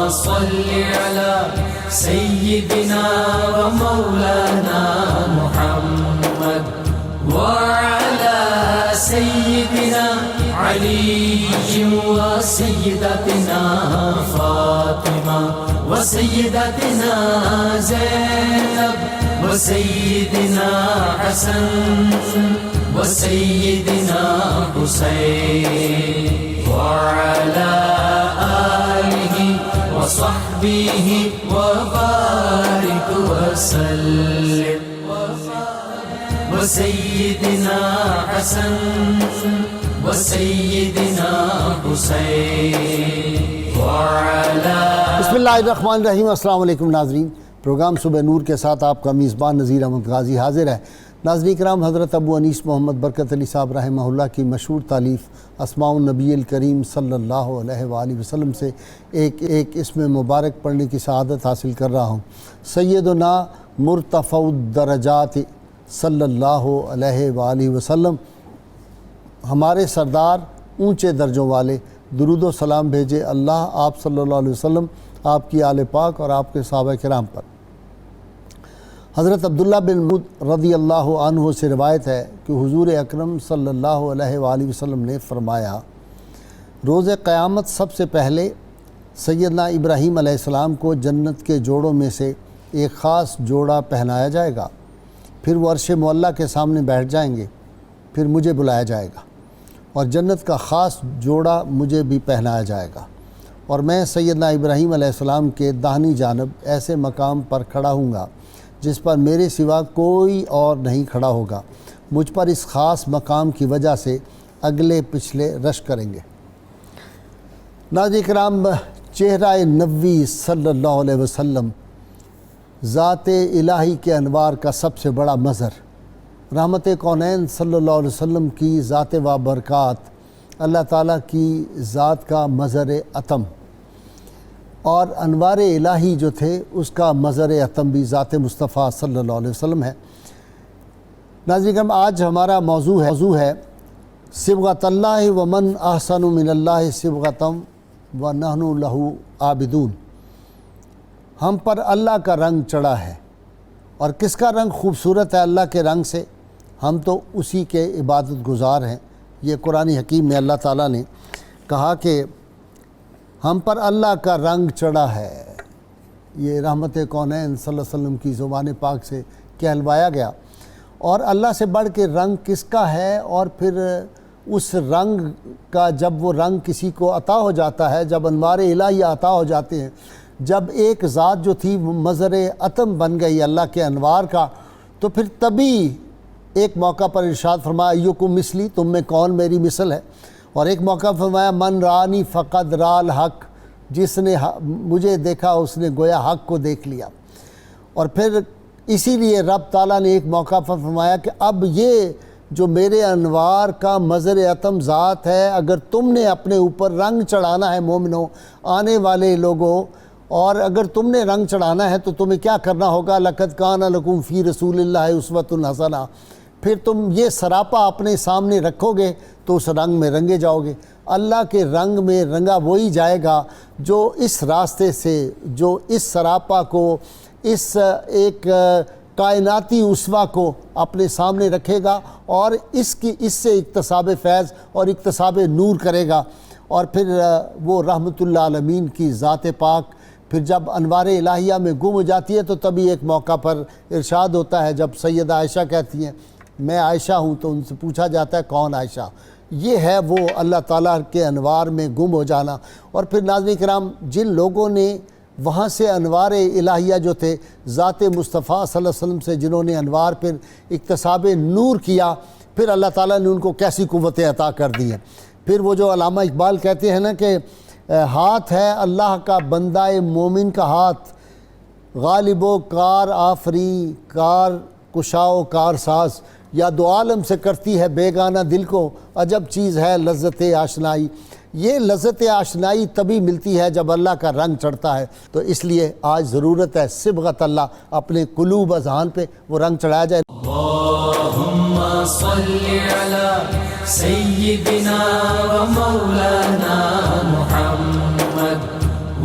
صل على سيدنا ومولانا محمد وعلى سيدنا علي وسيدتنا فاطمة وسيدتنا زينب وسيدنا حسن وسيدنا حسين وعلى آله وصحبه وبارك وسلم وسيدنا حسن وسيدنا حسين وعلى بسم اللہ الرحمن الرحیم۔ السلام علیکم ناظرین، پروگرام صبح نور کے ساتھ آپ کا میزبان نذیر احمد غازی حاضر ہے۔ ناظرین کرام، حضرت ابو انیس محمد برکت علی صاحب رحمہ اللہ کی مشہور تالیف اسماء النبی الکریم صلی اللہ علیہ وآلہ وسلم سے ایک اسم مبارک پڑھنے کی سعادت حاصل کر رہا ہوں۔ سیدنا مرتفع الدرجات صلی اللہ علیہ وآلہ وسلم، ہمارے سردار اونچے درجوں والے، درود و سلام بھیجے اللہ آپ صلی اللہ علیہ وسلم، آپ کی آل پاک اور آپ کے صحابہ کرام پر۔ حضرت عبداللہ بن مسعود رضی اللہ عنہ سے روایت ہے کہ حضور اکرم صلی اللہ علیہ وآلہ وسلم نے فرمایا، روز قیامت سب سے پہلے سیدنا ابراہیم علیہ السلام کو جنت کے جوڑوں میں سے ایک خاص جوڑا پہنایا جائے گا، پھر وہ عرش معلیٰ کے سامنے بیٹھ جائیں گے، پھر مجھے بلایا جائے گا اور جنت کا خاص جوڑا مجھے بھی پہنایا جائے گا، اور میں سیدنا ابراہیم علیہ السلام کے داہنی جانب ایسے مقام پر کھڑا ہوں گا جس پر میرے سوا کوئی اور نہیں کھڑا ہوگا۔ مجھ پر اس خاص مقام کی وجہ سے اگلے پچھلے رش کریں گے۔ ناظرین کرام، چہرہ نبوی صلی اللہ علیہ وسلم ذات الہی کے انوار کا سب سے بڑا مظہر، رحمت کونین صلی اللہ علیہ وسلم کی ذات و برکات، اللہ تعالیٰ کی ذات کا مظہر اتم، اور انوار الہی جو تھے اس کا مظہر اتم بھی ذات مصطفیٰ صلی اللہ علیہ وسلم ہے۔ ناظرین کرام، آج ہمارا موضوع ہے صبغۃ اللہ ومن احسن من اللہ صبغۃ ونحن لہ عابدون۔ ہم پر اللہ کا رنگ چڑھا ہے، اور کس کا رنگ خوبصورت ہے اللہ کے رنگ سے؟ ہم تو اسی کے عبادت گزار ہیں۔ یہ قرآن حکیم میں اللہ تعالیٰ نے کہا کہ ہم پر اللہ کا رنگ چڑھا ہے، یہ رحمت کونین صلی اللہ علیہ وسلم کی زبان پاک سے کہلوایا گیا۔ اور اللہ سے بڑھ کے رنگ کس کا ہے؟ اور پھر اس رنگ کا جب وہ رنگ کسی کو عطا ہو جاتا ہے، جب انوار الہی عطا ہو جاتے ہیں، جب ایک ذات جو تھی وہ مظہر اتم بن گئی اللہ کے انوار کا، تو پھر تبھی ایک موقع پر ارشاد فرمایا ایکم مثلی، تم میں کون میری مثل ہے؟ اور ایک موقع فرمایا من رانی فقد رال حق، جس نے مجھے دیکھا اس نے گویا حق کو دیکھ لیا۔ اور پھر اسی لیے رب تعالیٰ نے ایک موقع پر فرمایا کہ اب یہ جو میرے انوار کا مظہر اتم ذات ہے، اگر تم نے اپنے اوپر رنگ چڑھانا ہے مومنوں، آنے والے لوگوں، اور اگر تم نے رنگ چڑھانا ہے تو تمہیں کیا کرنا ہوگا؟ لَقَدْ كَانَ لَكُمْ فِي رَسُولِ اللَّهِ أُسْوَةٌ حَسَنَةٌ۔ پھر تم یہ سراپا اپنے سامنے رکھو گے تو اس رنگ میں رنگے جاؤ گے۔ اللہ کے رنگ میں رنگا وہی جائے گا جو اس راستے سے، جو اس سراپا کو، اس ایک کائناتی اسوہ کو اپنے سامنے رکھے گا اور اس سے اکتساب فیض اور اکتساب نور کرے گا۔ اور پھر وہ رحمت اللہ عالمین کی ذات پاک پھر جب انوار الہیہ میں گم ہو جاتی ہے، تو تبھی ایک موقع پر ارشاد ہوتا ہے جب سیدہ عائشہ کہتی ہیں میں عائشہ ہوں، تو ان سے پوچھا جاتا ہے کون عائشہ؟ یہ ہے وہ اللہ تعالیٰ کے انوار میں گم ہو جانا۔ اور پھر ناظرین کرام، جن لوگوں نے وہاں سے انوار الہیہ جو تھے ذات مصطفیٰ صلی اللہ علیہ وسلم سے جنہوں نے انوار پھر اکتساب نور کیا، پھر اللہ تعالیٰ نے ان کو کیسی قوتیں عطا کر دی ہیں۔ پھر وہ جو علامہ اقبال کہتے ہیں نا کہ ہاتھ ہے اللہ کا بندہ مومن کا ہاتھ، غالب و کار آفری کار کشاؤ کار ساز، یا دو عالم سے کرتی ہے بیگانہ دل کو، عجب چیز ہے لذت آشنائی۔ یہ لذت آشنائی تبھی ملتی ہے جب اللہ کا رنگ چڑھتا ہے۔ تو اس لیے آج ضرورت ہے صبغت اللہ، اپنے قلوب اذہان پہ وہ رنگ چڑھایا جائے۔ اللہم صلی علی سیدنا و مولانا محمد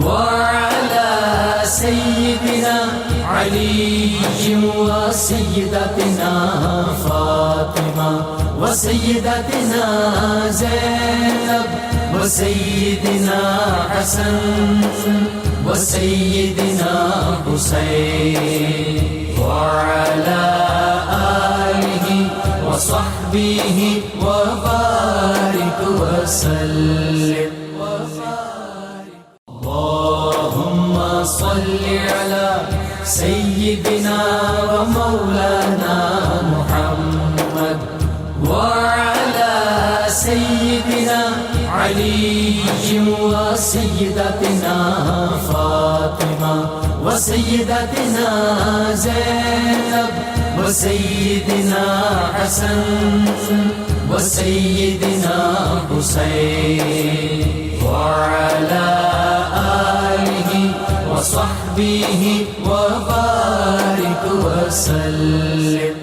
وعلی سيدنا علي وسيدتنا فاطمة وسيدتنا زينب وسيدنا حسن وسيدنا حسين وعلى آله وصحبه وبارك وسلم. اللهم صل على سيدنا ومولانا محمد وعلى سيدنا علي وسيدتنا فاطمة وسيدتنا زينب وسيدنا حسن وسيدنا حسين وعلى آله وصحبه وبارك وسلم.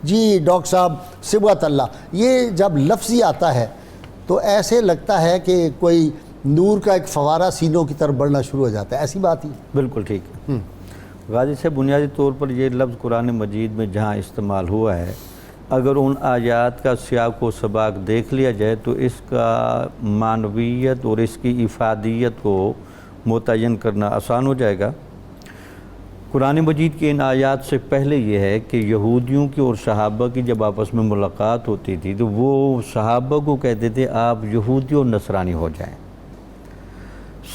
جی ڈاکٹر صاحب صبغت اللہ، یہ جب لفظی آتا ہے تو ایسے لگتا ہے کہ کوئی نور کا ایک فوارہ سینوں کی طرف بڑھنا شروع ہو جاتا ہے، ایسی بات ہی؟ بالکل ٹھیک ہے. غازی صاحب بنیادی طور پر یہ لفظ قرآن مجید میں جہاں استعمال ہوا ہے، اگر ان آیات کا سیاق و سباق دیکھ لیا جائے تو اس کا معنویت اور اس کی افادیت کو متعین کرنا آسان ہو جائے گا. قرآن مجید کی ان آیات سے پہلے یہ ہے کہ یہودیوں کی اور صحابہ کی جب آپس میں ملاقات ہوتی تھی تو وہ صحابہ کو کہتے تھے آپ یہودی اور نصرانی ہو جائیں.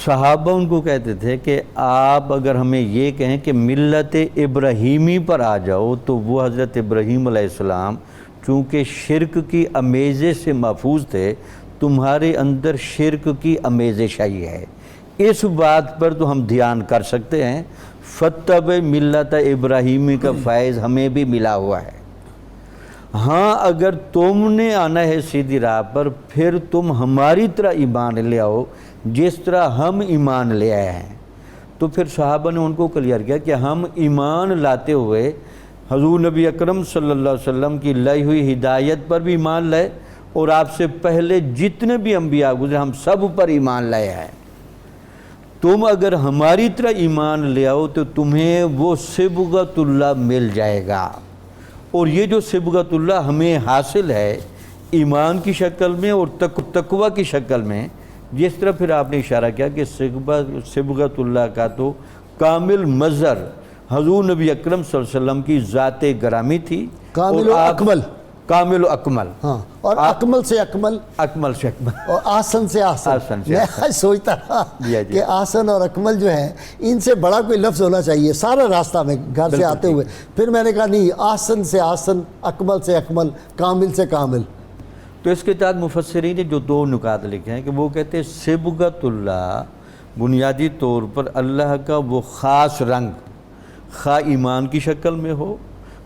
صحابہ ان کو کہتے تھے کہ آپ اگر ہمیں یہ کہیں کہ ملت ابراہیمی پر آ جاؤ تو وہ حضرت ابراہیم علیہ السلام چونکہ شرک کی امیزے سے محفوظ تھے، تمہارے اندر شرک کی امیزشی ہے، اس بات پر تو ہم دھیان کر سکتے ہیں. فتب ملت ابراہیمی کا فیض ہمیں بھی ملا ہوا ہے. ہاں اگر تم نے آنا ہے سیدھی راہ پر پھر تم ہماری طرح ایمان لے آؤ جس طرح ہم ایمان لے آئے ہیں. تو پھر صحابہ نے ان کو کلیئر کیا کہ ہم ایمان لاتے ہوئے حضور نبی اکرم صلی اللہ علیہ وسلم کی لائی ہوئی ہدایت پر بھی ایمان لائے اور آپ سے پہلے جتنے بھی انبیاء گزرے ہم سب پر ایمان لائے ہیں. تم اگر ہماری طرح ایمان لے آؤ تو تمہیں وہ صبغت اللہ مل جائے گا. اور یہ جو صبغت اللہ ہمیں حاصل ہے ایمان کی شکل میں اور تقوی کی شکل میں، جس طرح پھر آپ نے اشارہ کیا کہ صبغت اللہ کا تو کامل مظہر حضور نبی اکرم صلی اللہ علیہ وسلم کی ذات گرامی تھی، کامل و اکمل. کامل و اکمل، ہاں، اور اکمل سے اکمل، اکمل سے اکمل، اور آسن سے آسن. میں سوچتا تھا کہ آسن اور اکمل جو ہے ان سے بڑا کوئی لفظ ہونا چاہیے سارا راستہ میں گھر سے آتے ہوئے. پھر میں نے کہا نہیں، آسن سے آسن، اکمل سے اکمل، کامل سے کامل. تو اس کے تحت مفسرین نے جو دو نکات لکھے ہیں کہ وہ کہتے ہیں صبغت اللہ بنیادی طور پر اللہ کا وہ خاص رنگ، خواہ ایمان کی شکل میں ہو،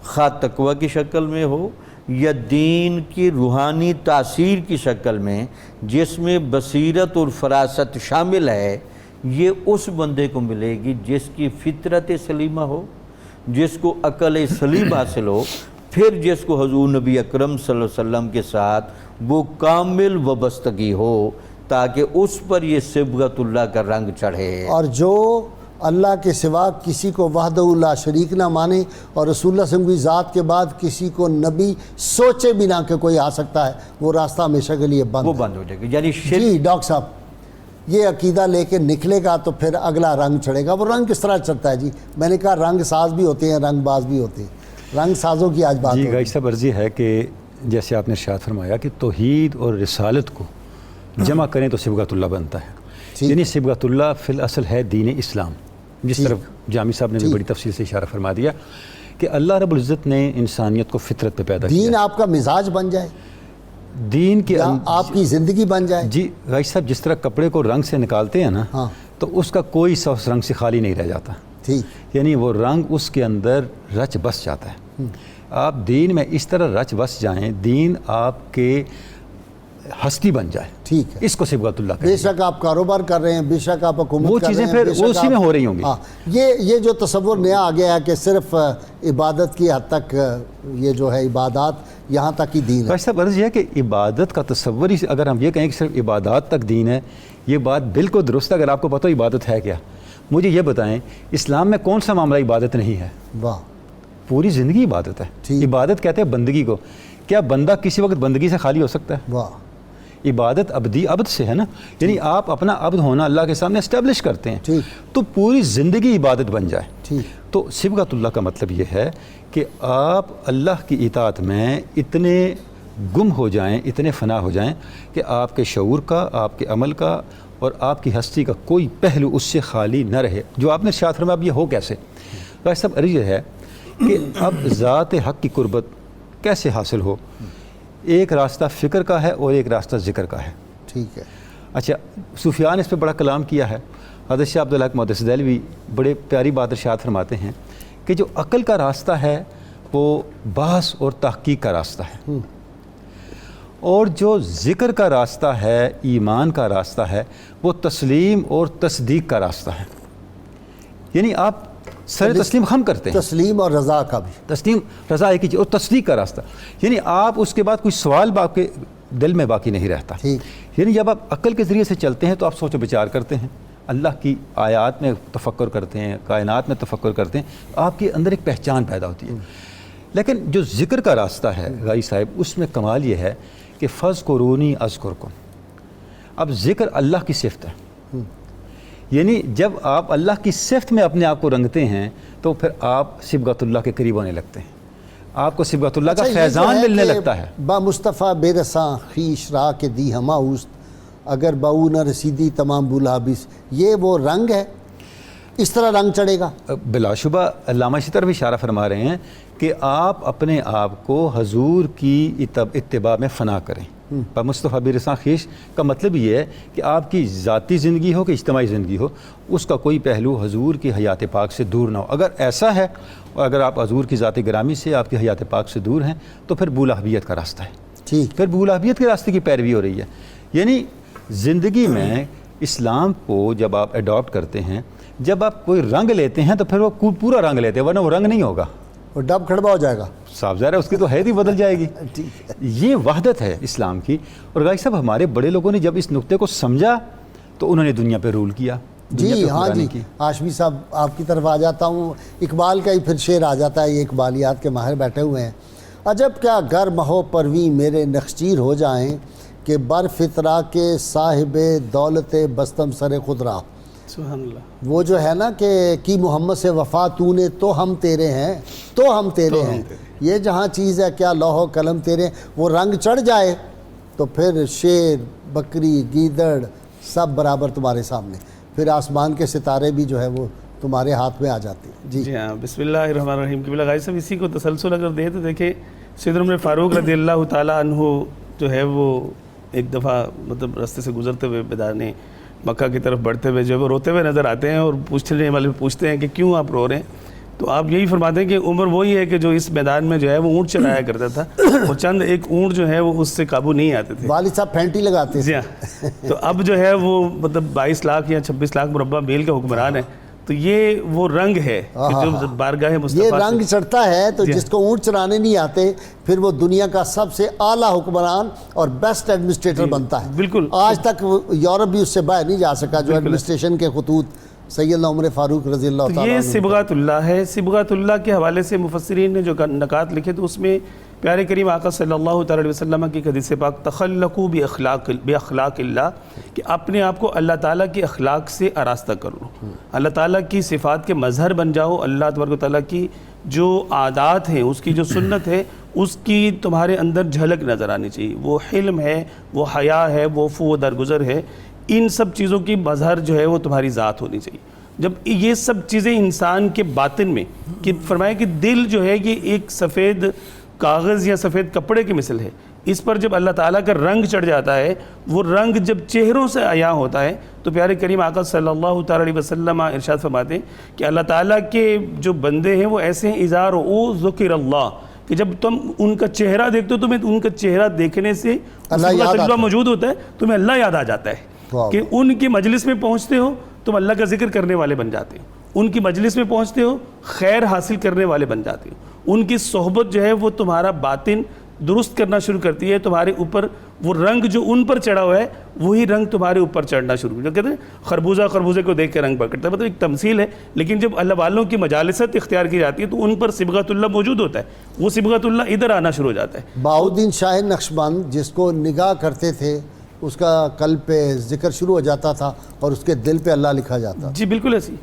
خواہ تقوی کی شکل میں ہو، یا دین کی روحانی تاثیر کی شکل میں جس میں بصیرت اور فراست شامل ہے، یہ اس بندے کو ملے گی جس کی فطرت سلیمہ ہو، جس کو عقل سلیم حاصل ہو، پھر جس کو حضور نبی اکرم صلی اللہ علیہ وسلم کے ساتھ وہ کامل وابستگی ہو تاکہ اس پر یہ صبغت اللہ کا رنگ چڑھے. اور جو اللہ کے سوا کسی کو وحدہ لا شریک نہ مانے اور رسول اللہ صلی اللہ علیہ وسلم کی ذات کے بعد کسی کو نبی سوچے بھی نہ کہ کوئی آ سکتا ہے، وہ راستہ ہمیشہ کے لیے بند ہو جائے گا. یعنی جی ڈاکٹر صاحب یہ عقیدہ لے کے نکلے گا تو پھر اگلا رنگ چڑھے گا. وہ رنگ کس طرح چڑھتا ہے؟ جی میں نے کہا رنگ ساز بھی ہوتے ہیں، رنگ باز بھی ہوتے ہیں. رنگ سازوں کی آج بات جی غازی صاحب عرض یہ ہے کہ جیسے آپ نے ارشاد فرمایا کہ توحید اور رسالت کو جمع کریں تو صبغت اللہ بنتا ہے. یعنی صبغت اللہ فی الاصل ہے دین اسلام، جس طرف جامی صاحب نے بھی بڑی تفصیل سے اشارہ فرما دیا کہ اللہ رب العزت نے انسانیت کو فطرت پہ پیدا کیا. دین آپ کا مزاج بن جائے، دین کے آپ کی زندگی بن جائے. جی غازی صاحب جس طرح کپڑے کو رنگ سے نکالتے ہیں نا، تو اس کا کوئی حصہ اس رنگ سے خالی نہیں رہ جاتا. یعنی وہ رنگ اس کے اندر رچ بس جاتا ہے. آپ دین میں اس طرح رچ بس جائیں، دین آپ کے ہستی بن جائے. ٹھیک ہے، اس کو صبغت اللہ کہتے بے ہیں. شک آپ کاروبار کر رہے ہیں، بے شک آپ حکومت وہ کر چیزیں رہے ہیں، پھر اسی میں ہو رہی ہوں گی. یہ جو تصور نیا آ گیا ہے کہ صرف عبادت کی حد تک یہ جو ہے عبادات یہاں تک ہی دین ہے. ویسا غرض یہ ہے کہ عبادت کا تصور ہی، اگر ہم یہ کہیں کہ صرف عبادات تک دین ہے، یہ بات بالکل درست ہے. اگر آپ کو پتہ ہو عبادت ہے کیا، مجھے یہ بتائیں اسلام میں کون سا معاملہ عبادت نہیں ہے؟ واہ، پوری زندگی عبادت ہے. ٹھیک. عبادت کہتے ہیں بندگی کو. کیا بندہ کسی وقت بندگی سے خالی ہو سکتا ہے؟ واہ، عبادت عبد سے ہے نا، یعنی آپ اپنا عبد ہونا اللہ کے سامنے اسٹیبلش کرتے ہیں. ٹھیک. تو پوری زندگی عبادت بن جائے. ٹھیک. تو صبغۃ اللہ کا مطلب یہ ہے کہ آپ اللہ کی اطاعت میں اتنے گم ہو جائیں، اتنے فنا ہو جائیں کہ آپ کے شعور کا، آپ کے عمل کا اور آپ کی ہستی کا کوئی پہلو اس سے خالی نہ رہے. جو آپ نے ارشاد فرمایا اب یہ ہو کیسے؟ بھائی صاحب عرض ہے کہ اب ذات حق کی قربت کیسے حاصل ہو؟ ایک راستہ فکر کا ہے اور ایک راستہ ذکر کا ہے. ٹھیک ہے. اچھا، صوفیان اس پہ بڑا کلام کیا ہے. حضرت شاہ عبدالحق محدث دہلوی بڑے پیاری بات ارشاد فرماتے ہیں کہ جو عقل کا راستہ ہے وہ بحث اور تحقیق کا راستہ ہے، اور جو ذکر کا راستہ ہے، ایمان کا راستہ ہے، وہ تسلیم اور تصدیق کا راستہ ہے. یعنی آپ سر تسلیم ہم کرتے ہیں، تسلیم اور رضا کا بھی. تسلیم رضا ایک ہی چیز، اور تصدیق کا راستہ یعنی آپ اس کے بعد کوئی سوال آپ کے دل میں باقی نہیں رہتا. یعنی جب آپ عقل کے ذریعے سے چلتے ہیں تو آپ سوچ و بچار کرتے ہیں، اللہ کی آیات میں تفکر کرتے ہیں، کائنات میں تفکر کرتے ہیں، آپ کے اندر ایک پہچان پیدا ہوتی ہے. لیکن جو ذکر کا راستہ ہے غائی صاحب، اس میں کمال یہ ہے کہ فَاذْكُرُونِی أَذْكُرْكُم. اب ذکر اللہ کی صفت ہے، یعنی جب آپ اللہ کی صفت میں اپنے آپ کو رنگتے ہیں تو پھر آپ صبغۃ اللہ کے قریب ہونے لگتے ہیں، آپ کو صبغۃ اللہ کا فیضان ملنے لگتا ہے. با مصطفیٰ بے رساں خیش راہ کے دی ہما اوست، اگر باؤ نہ رسیدی تمام بولا-بیس. یہ وہ رنگ ہے، اس طرح رنگ چڑھے گا. بلا شبہ علامہ اسی طرف اشارہ فرما رہے ہیں کہ آپ اپنے آپ کو حضور کی اتباع میں فنا کریں. مصطفیٰ بے رساں خیش کا مطلب یہ ہے کہ آپ کی ذاتی زندگی ہو کہ اجتماعی زندگی ہو، اس کا کوئی پہلو حضور کی حیات پاک سے دور نہ ہو. اگر ایسا ہے، اور اگر آپ حضور کی ذات گرامی سے، آپ کی حیات پاک سے دور ہیں، تو پھر بولاہبیت کا راستہ ہے. ٹھیک. پھر بولاہبیت کے راستے کی پیروی ہو رہی ہے. یعنی زندگی میں اسلام کو جب آپ اڈاپٹ کرتے ہیں، جب آپ کوئی رنگ لیتے ہیں تو پھر وہ پورا رنگ لیتے ہیں، ورنہ وہ رنگ نہیں ہوگا، وہ ڈب کھڑبا ہو جائے گا. صاف ظاہر ہے اس کی تو حید ہی بدل جائے گی. ٹھیک ہے. یہ وحدت ہے اسلام کی. اور غائی صاحب ہمارے بڑے لوگوں نے جب اس نقطے کو سمجھا تو انہوں نے دنیا پہ رول کیا. جی ہاں جی. ہاشمی صاحب آپ کی طرف آ جاتا ہوں. اقبال کا ہی پھر شعر آ جاتا ہے، یہ اقبالیات کے ماہر بیٹھے ہوئے ہیں. عجب کیا گرم ہو پرویں میرے نخچیر ہو جائیں، کہ بر فطرہ کے صاحب دولت بستم سر خود را. سبحان اللہ. وہ جو ہے نا کہ کی محمد سے وفا تو نے تو ہم تیرے ہیں، تو ہم تیرے ہیں. یہ جہاں چیز ہے کیا لوح و قلم تیرے. وہ رنگ چڑھ جائے تو پھر شیر، بکری، گیدڑ سب برابر تمہارے سامنے. پھر آسمان کے ستارے بھی جو ہے وہ تمہارے ہاتھ میں آ جاتے ہیں. جی ہاں. بسم اللہ الرحمن الرحیم. قبلہ غائی صاحب اسی کو تسلسل اگر دے تو دیکھیں سیدنا عمر فاروق رضی اللہ تعالیٰ عنہ جو ہے وہ ایک دفعہ مطلب راستے سے گزرتے ہوئے میدان مکہ کی طرف بڑھتے ہوئے جو ہے وہ روتے ہوئے نظر آتے ہیں، اور پوچھنے والے پوچھتے ہیں کہ کیوں آپ رو رہے ہیں؟ تو آپ یہی فرماتے ہیں کہ عمر وہی ہے کہ جو اس میدان میں جو ہے وہ اونٹ چلایا کرتا تھا، اور چند ایک اونٹ جو ہے وہ اس سے قابو نہیں آتے تھے. والد صاحب پھینٹی لگاتے جی ہاں. تو اب جو ہے وہ مطلب 22 لاکھ یا 26 لاکھ مربع میل کا حکمران ہے. تو یہ وہ رنگ ہے کہ جو بارگاہ مصطفیٰ یہ رنگ چڑھتا ہے تو جس کو اونٹ چلانے نہیں آتے پھر وہ دنیا کا سب سے اعلیٰ حکمران اور بیسٹ ایڈمنسٹریٹر بنتا ہے. بالکل. آج تک یورپ بھی اس سے باہر نہیں جا سکا جو ایڈمنسٹریشن کے خطوط سیدنا عمر فاروق رضی اللہ تعالیٰ. یہ صبغۃ اللہ ہے. صبغۃ اللہ کے حوالے سے مفسرین نے جو نکات لکھے تو اس میں پیارے کریم آقا صلی اللہ تعالی علیہ وسلم کی حدیث پاک تخلقوا باخلاق اللہ، کہ اپنے آپ کو اللہ تعالیٰ کی اخلاق سے آراستہ کر لو، اللہ تعالیٰ کی صفات کے مظہر بن جاؤ. اللہ تبارک و تعالیٰ کی جو عادات ہیں، اس کی جو سنت ہے، اس کی تمہارے اندر جھلک نظر آنی چاہیے. وہ حلم ہے، وہ حیا ہے، وہ عفو و درگزر ہے. ان سب چیزوں کی مظہر جو ہے وہ تمہاری ذات ہونی چاہیے. جب یہ سب چیزیں انسان کے باطن میں، کہ فرمایا کہ دل جو ہے یہ ایک سفید کاغذ یا سفید کپڑے کی مثل ہے، اس پر جب اللہ تعالیٰ کا رنگ چڑھ جاتا ہے، وہ رنگ جب چہروں سے عیاں ہوتا ہے تو پیارے کریم آقا صلی اللہ تعالیٰ علیہ وسلم ارشاد فرماتے ہیں کہ اللہ تعالیٰ کے جو بندے ہیں وہ ایسے ہیں اذا رؤوا ذکر اللہ، کہ جب تم ان کا چہرہ دیکھتے ہو تمہیں ان کا چہرہ دیکھنے سے اللہ موجود ہوتا ہے، تمہیں اللہ یاد آ جاتا ہے کہ ان کی مجلس میں پہنچتے ہو تم اللہ کا ذکر کرنے والے بن جاتے ہو، ان کی مجلس میں پہنچتے ہو خیر حاصل کرنے والے بن جاتے ہو. ان کی صحبت جو ہے وہ تمہارا باطن درست کرنا شروع کرتی ہے، تمہارے اوپر وہ رنگ جو ان پر چڑھا ہوا ہے وہی رنگ تمہارے اوپر چڑھنا شروع جو کہتے ہیں خربوزے کو دیکھ کے رنگ پکڑتا ہے، مطلب ایک تمثیل ہے، لیکن جب اللہ والوں کی مجالست اختیار کی جاتی ہے تو ان پر صبغۃ اللہ موجود ہوتا ہے، وہ صبغۃ اللہ ادھر آنا شروع ہو جاتا ہے۔ بہاؤالدین شاہ نقشبند جس کو نگاہ کرتے تھے اس کا قلب پہ ذکر شروع ہو جاتا تھا اور اس کے دل پہ اللہ لکھا جاتا۔ جی بالکل ایسی،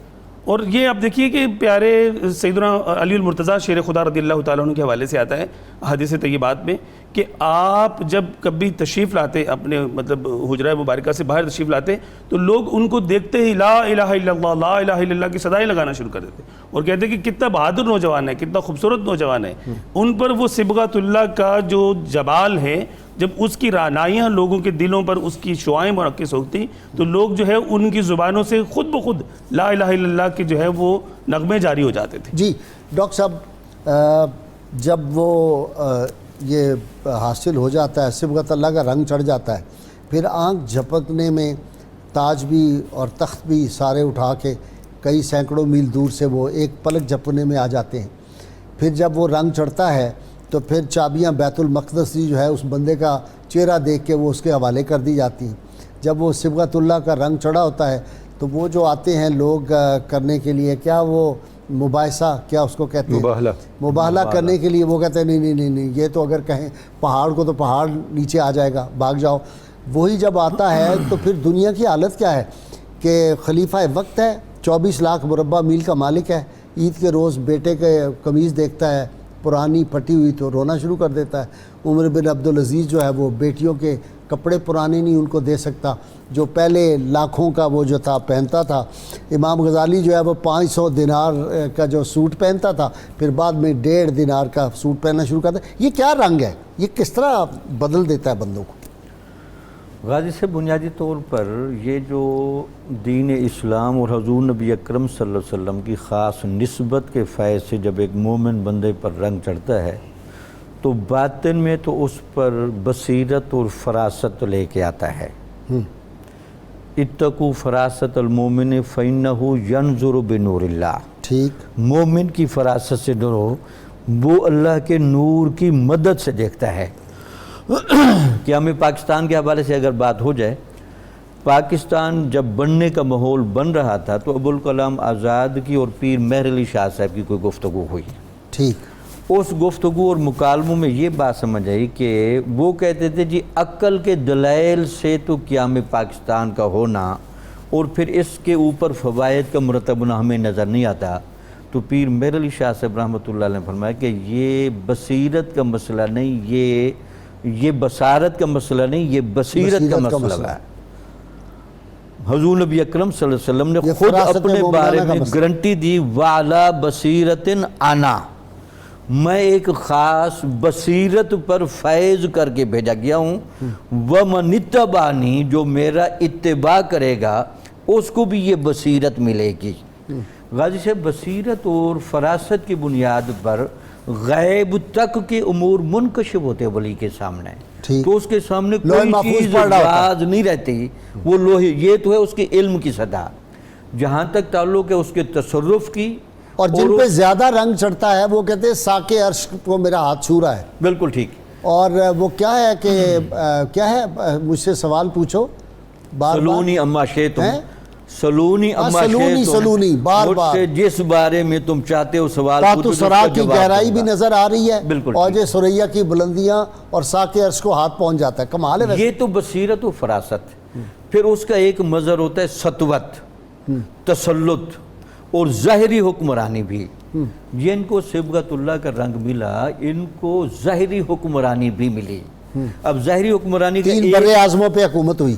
اور یہ آپ دیکھیے کہ پیارے سیدنا علی المرتضیٰ شیر خدا رضی اللہ تعالیٰ عنہ کے حوالے سے آتا ہے حدیث طیبات میں کہ آپ جب کبھی تشریف لاتے اپنے مطلب حجرہ مبارکہ سے باہر تشریف لاتے تو لوگ ان کو دیکھتے ہی لا الہ الا اللہ لا الہ الا اللہ کی صدائیں لگانا شروع کر دیتے اور کہتے کہ کتنا بہادر نوجوان ہے، کتنا خوبصورت نوجوان ہے۔ ان پر وہ صبغۃ اللہ کا جو جبال ہے، جب اس کی رعنائیاں لوگوں کے دلوں پر اس کی شعائیں منعکس ہوتی تو لوگ جو ہے ان کی زبانوں سے خود بخود لا الہ الا اللہ کے جو ہے وہ نغمے جاری ہو جاتے تھے۔ جی ڈاکٹر صاحب، جب وہ یہ حاصل ہو جاتا ہے، صبغۃ اللہ کا رنگ چڑھ جاتا ہے، پھر آنکھ جھپکنے میں تاج بھی اور تخت بھی سارے اٹھا کے کئی سینکڑوں میل دور سے وہ ایک پلک جھپکنے میں آ جاتے ہیں۔ پھر جب وہ رنگ چڑھتا ہے تو پھر چابیاں بیت المقدس جو ہے اس بندے کا چہرہ دیکھ کے وہ اس کے حوالے کر دی جاتی ہیں۔ جب وہ صبغۃ اللہ کا رنگ چڑھا ہوتا ہے تو وہ جو آتے ہیں لوگ کرنے کے لیے، کیا وہ مباحثہ کیا اس کو کہتے ہیں، مباہلہ کرنے کے لیے، وہ کہتے ہیں نہیں یہ تو اگر کہیں پہاڑ کو تو پہاڑ نیچے آ جائے گا، بھاگ جاؤ۔ وہی جب آتا ہے تو پھر دنیا کی حالت کیا ہے کہ خلیفہ وقت ہے، 24 لاکھ مربع میل کا مالک ہے، عید کے روز بیٹے کے قمیض دیکھتا ہے پرانی پھٹی ہوئی تو رونا شروع کر دیتا ہے۔ عمر بن عبدالعزیز جو ہے وہ بیٹیوں کے کپڑے پرانے نہیں ان کو دے سکتا، جو پہلے لاکھوں کا وہ جو تھا پہنتا تھا۔ امام غزالی جو ہے وہ 500 دینار کا جو سوٹ پہنتا تھا، پھر بعد میں 1.5 دینار کا سوٹ پہننا شروع کرتا ہے۔ یہ کیا رنگ ہے؟ یہ کس طرح بدل دیتا ہے بندوں کو؟ غازی سے بنیادی طور پر یہ جو دین اسلام اور حضور نبی اکرم صلی اللہ علیہ وسلم کی خاص نسبت کے فیض سے جب ایک مومن بندے پر رنگ چڑھتا ہے تو باطن میں تو اس پر بصیرت اور فراست لے کے آتا ہے۔ اتقوا فراست المومن فإنہ ینظر بنور اللہ، ٹھیک، مومن کی فراست سے ڈرو، وہ اللہ کے نور کی مدد سے دیکھتا ہے۔ کہ ہمیں پاکستان کے حوالے سے اگر بات ہو جائے، پاکستان جب بننے کا ماحول بن رہا تھا تو ابوالکلام آزاد کی اور پیر مہر علی شاہ صاحب کی کوئی گفتگو ہوئی، ٹھیک، اس گفتگو اور مکالموں میں یہ بات سمجھ آئی کہ وہ کہتے تھے جی عقل کے دلائل سے تو قیام پاکستان کا ہونا اور پھر اس کے اوپر فوائد کا مرتب ہونا ہمیں نظر نہیں آتا۔ تو پیر مہر علی شاہ صاحب رحمۃ اللہ علیہ نے فرمایا کہ یہ بصیرت کا مسئلہ نہیں، یہ بصارت کا مسئلہ نہیں، یہ بصیرت کا مسئلہ ہے۔ حضور نبی اکرم صلی اللہ علیہ وسلم نے خود اپنے بارے میں گارنٹی دی، وَعَلَى بَصِيرَةٍ أَنَا، میں ایک خاص بصیرت پر فیض کر کے بھیجا گیا ہوں، وَمَنِ اتَّبَعَنِي، جو میرا اتباع کرے گا اس کو بھی یہ بصیرت ملے گی۔ غازی سے بصیرت اور فراست کی بنیاد پر غیب تک کے امور منکشف ہوتے ولی کے سامنے، تو اس کے سامنے کوئی چیز راز نہیں رہتی، وہ لوہے، یہ تو ہے اس کے علم کی سطح۔ جہاں تک تعلق ہے اس کے تصرف کی، اور جن پہ زیادہ رنگ چڑھتا ہے وہ کہتے ہیں ساکِ عرش کو میرا ہاتھ چھو رہا ہے۔ بالکل ٹھیک۔ اور وہ کیا ہے کہ کیا ہے، مجھ سے سوال پوچھو بار سلونی اما شئتم، سلونی اما سلونی بار مجھ بار، سے جس بارے میں تم چاہتے ہو سوال تو سرا کی گہرائی بھی نظر آ رہی ہے، بالکل، اور یہ سریا کی بلندیاں اور ساکِ عرش کو ہاتھ پہنچ جاتا ہے۔ کمال ہے یہ تو بصیرت و فراست۔ پھر اس کا ایک مظہر ہوتا ہے سطوت، تسلط اور ظاہری حکمرانی بھی۔ یہ ان کو صبغۃ اللہ کا رنگ ملا، ان کو ظاہری حکمرانی بھی ملی۔ اب ظاہری حکمرانی 3 بر اعظموں پہ حکومت ہوئی،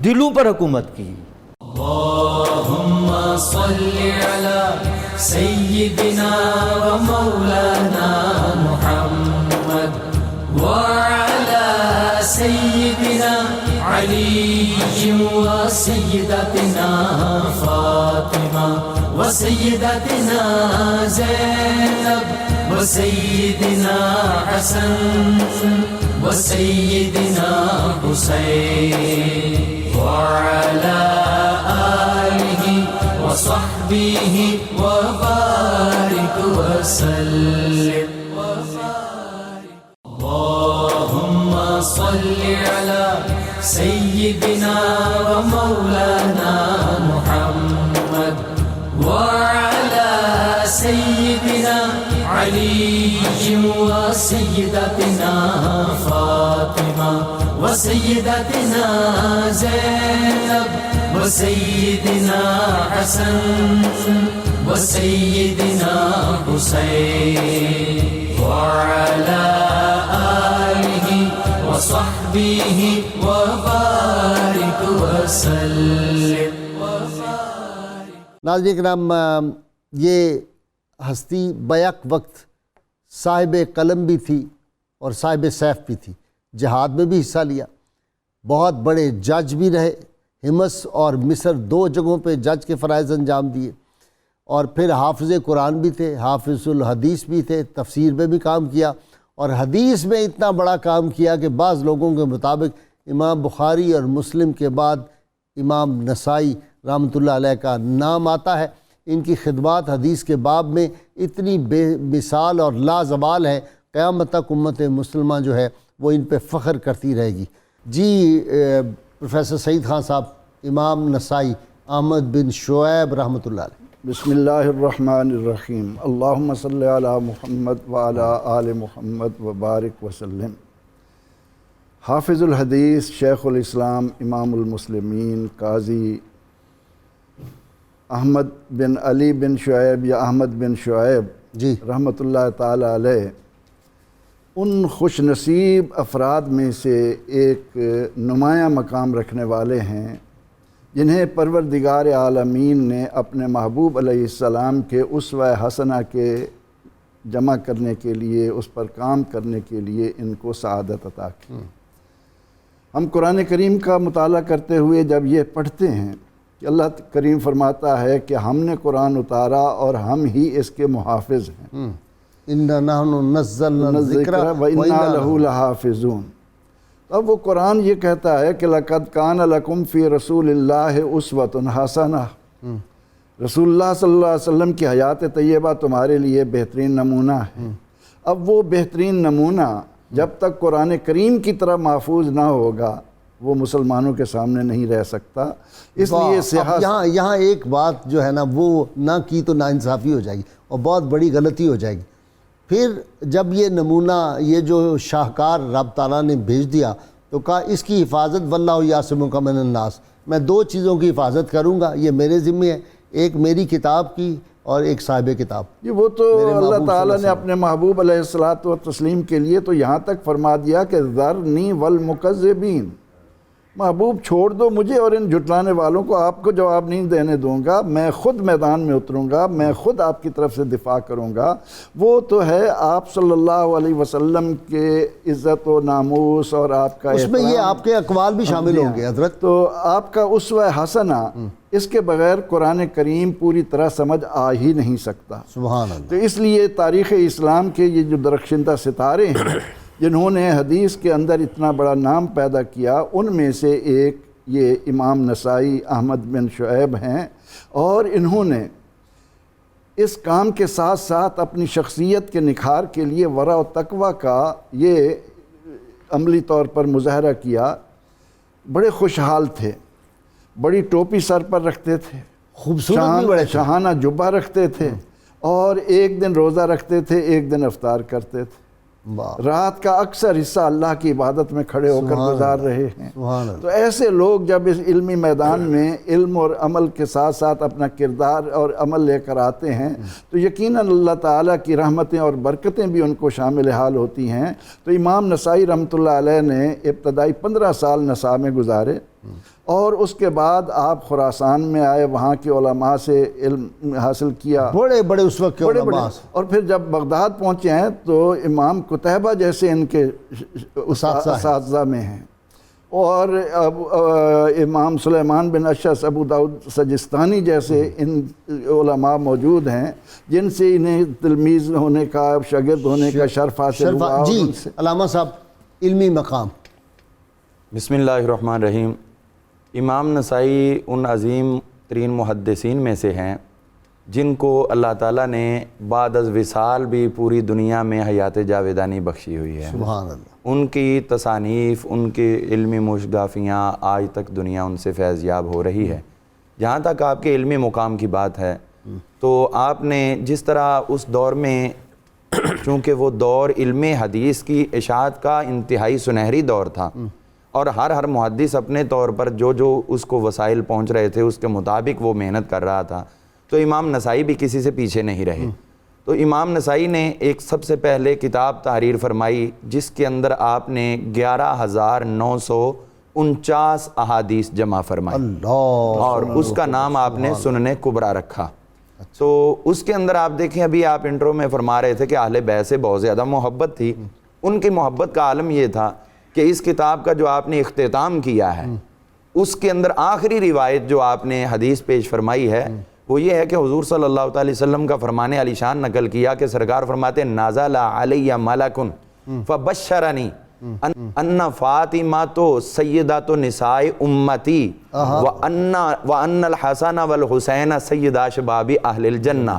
دلوں پر حکومت کی۔ اللہم صلی علی سیدنا و مولانا محمد وعلی سیدنا علی و سیدتنا فاطمہ و سیدتنا زینب و سیدنا حسن و سیدنا حسین وعلی وصحبه وبارك وسلم اللهم وصل على سيدنا ومولانا محمد وعلى سيدنا علي وسيدتنا فاطمة وسيدتنا زينب وسيدنا حسن وسيدنا حسين وعلى آله وصحبه وبارك وسلم. ناظرین کرام، یہ ہستی بیک وقت صاحب قلم بھی تھی اور صاحب سیف بھی تھی، جہاد میں بھی حصہ لیا، بہت بڑے جج بھی رہے، ہمس اور مصر 2 جگہوں پہ جج کے فرائض انجام دیے، اور پھر حافظ قرآن بھی تھے، حافظ الحدیث بھی تھے، تفسیر میں بھی کام کیا، اور حدیث میں اتنا بڑا کام کیا کہ بعض لوگوں کے مطابق امام بخاری اور مسلم کے بعد امام نسائی رحمۃ اللہ علیہ کا نام آتا ہے. ان کی خدمات حدیث کے باب میں اتنی بے مثال اور لازوال ہے، قیامت تک امت مسلمہ جو ہے وہ ان پہ فخر کرتی رہے گی. جی پروفیسر سعید خان صاحب، امام نسائی احمد بن شعیب رحمۃ اللہ علیہ. بسم اللہ الرحمن الرحیم. اللہم صلی علی محمد وعلی آل محمد وبارک وسلم. حافظ الحدیث، شیخ الاسلام، امام المسلمین، قاضی احمد بن علی بن شعیب یا احمد بن شعیب جی رحمۃ اللہ تعالی علیہ ان خوش نصیب افراد میں سے ایک نمایاں مقام رکھنے والے ہیں جنہیں پروردگار عالمین نے اپنے محبوب علیہ السلام کے اسوہ حسنہ کے جمع کرنے کے لیے، اس پر کام کرنے کے لیے ان کو سعادت عطا کی. ہم قرآن کریم کا مطالعہ کرتے ہوئے جب یہ پڑھتے ہیں کہ اللہ کریم فرماتا ہے کہ ہم نے قرآن اتارا اور ہم ہی اس کے محافظ ہیں. اِنَّا نَحْنُ نَزَّلْنَا الذِّكْرَ وَإِنَّا لَهُ لَحَافِظُونَ. اب وہ قرآن یہ کہتا ہے کہ لَقَدْ كَانَ لَكُمْ فِي رَسُولِ اللَّهِ أُسْوَةٌ حَسَنَةٌ. رسول اللہ صلی اللہ علیہ وسلم کی حیات طیبہ تمہارے لیے بہترین نمونہ ہے. اب وہ بہترین نمونہ جب تک قرآن کریم کی طرح محفوظ نہ ہوگا وہ مسلمانوں کے سامنے نہیں رہ سکتا. اس لیے یہاں ایک بات جو ہے نا وہ نہ کی تو ناانصافی ہو جائے گی اور بہت بڑی غلطی ہو جائے گی. پھر جب یہ نمونہ، یہ جو شاہکار رب تعالیٰ نے بھیج دیا تو کہا اس کی حفاظت واللہ یعصمک من الناس، میں 2 چیزوں کی حفاظت کروں گا، یہ میرے ذمہ ہے، ایک میری کتاب کی اور ایک صاحب کتاب. وہ تو اللہ تعالیٰ نے اپنے محبوب علیہ الصلاۃ والتسلیم کے لیے تو یہاں تک فرما دیا کہ ذرنی والمکذبین، محبوب چھوڑ دو مجھے اور ان جھٹلانے والوں کو، آپ کو جواب نہیں دینے دوں گا، میں خود میدان میں اتروں گا، میں خود آپ کی طرف سے دفاع کروں گا. وہ تو ہے آپ صلی اللہ علیہ وسلم کے عزت و ناموس اور آپ کا اس میں یہ آپ کے اقوال بھی شامل ہوں گے حضرت. تو آپ کا اسوہ حسنہ اس کے بغیر قرآن کریم پوری طرح سمجھ آ ہی نہیں سکتا. سبحان اللہ. تو اس لیے تاریخ اسلام کے یہ جو درخشندہ ستارے ہیں جنہوں نے حدیث کے اندر اتنا بڑا نام پیدا کیا، ان میں سے ایک یہ امام نسائی احمد بن شعیب ہیں، اور انہوں نے اس کام کے ساتھ ساتھ اپنی شخصیت کے نکھار کے لیے ورع و تقوی کا یہ عملی طور پر مظاہرہ کیا. بڑے خوشحال تھے، بڑی ٹوپی سر پر رکھتے تھے، خوبصورت بھی بڑے شاہانہ جبہ رکھتے تھے، اور ایک دن روزہ رکھتے تھے، ایک دن افطار کرتے تھے. رات کا اکثر حصہ اللہ کی عبادت میں کھڑے ہو کر گزار رہے ہیں. تو ایسے لوگ جب اس علمی میدان میں علم اور عمل کے ساتھ ساتھ اپنا کردار اور عمل لے کر آتے ہیں تو یقیناً اللہ تعالیٰ کی رحمتیں اور برکتیں بھی ان کو شامل حال ہوتی ہیں. تو امام نسائی رحمۃ اللہ علیہ نے ابتدائی 15 سال نساء میں گزارے، اور اس کے بعد آپ خراسان میں آئے، وہاں کے علماء سے علم حاصل کیا، بڑے بڑے اس وقت کے علماء. اور پھر جب بغداد پہنچے ہیں تو امام قتیبہ جیسے ان کے اساتذہ میں ہیں، اور امام سلیمان بن اشعث ابو داؤد سجستانی جیسے ان علماء موجود ہیں جن سے انہیں تلمیذ ہونے کا، شاگرد ہونے کا شرف حاصل ہوا. جی علامہ صاحب، علمی مقام. بسم اللہ الرحمن الرحیم. امام نسائی ان عظیم ترین محدثین میں سے ہیں جن کو اللہ تعالیٰ نے بعد از وصال بھی پوری دنیا میں حیات جاویدانی بخشی ہوئی ہے. سبحان اللہ. ان کی تصانیف، ان کی علمی مشگافیاں آج تک دنیا ان سے فیض یاب ہو رہی ہے. جہاں تک آپ کے علمی مقام کی بات ہے تو آپ نے جس طرح اس دور میں، چونکہ وہ دور علم حدیث کی اشاعت کا انتہائی سنہری دور تھا اور ہر محدث اپنے طور پر جو اس کو وسائل پہنچ رہے تھے اس کے مطابق وہ محنت کر رہا تھا، تو امام نسائی بھی کسی سے پیچھے نہیں رہے. تو امام نسائی نے ایک سب سے پہلے کتاب تحریر فرمائی جس کے اندر آپ نے 11,949 احادیث جمع فرمائی اور اس کا نام آپ نے سنن کبریٰ رکھا. تو اس کے اندر آپ دیکھیں، ابھی آپ انٹرو میں فرما رہے تھے کہ اہل بیت سے بہت زیادہ محبت تھی. ان کی محبت کا عالم یہ تھا کہ اس کتاب کا جو آپ نے اختتام کیا ہے اس کے اندر آخری روایت جو آپ نے حدیث پیش فرمائی ہے وہ یہ ہے کہ حضور صلی اللہ علیہ وسلم کا فرمان علی شان نقل کیا کہ سرکار فرماتے ہیں نازل علی ملکن فبشرنی ان فاطمہ سیدات نساء امتی وان الحسن والحسین سیدا شباب اہل الجنہ.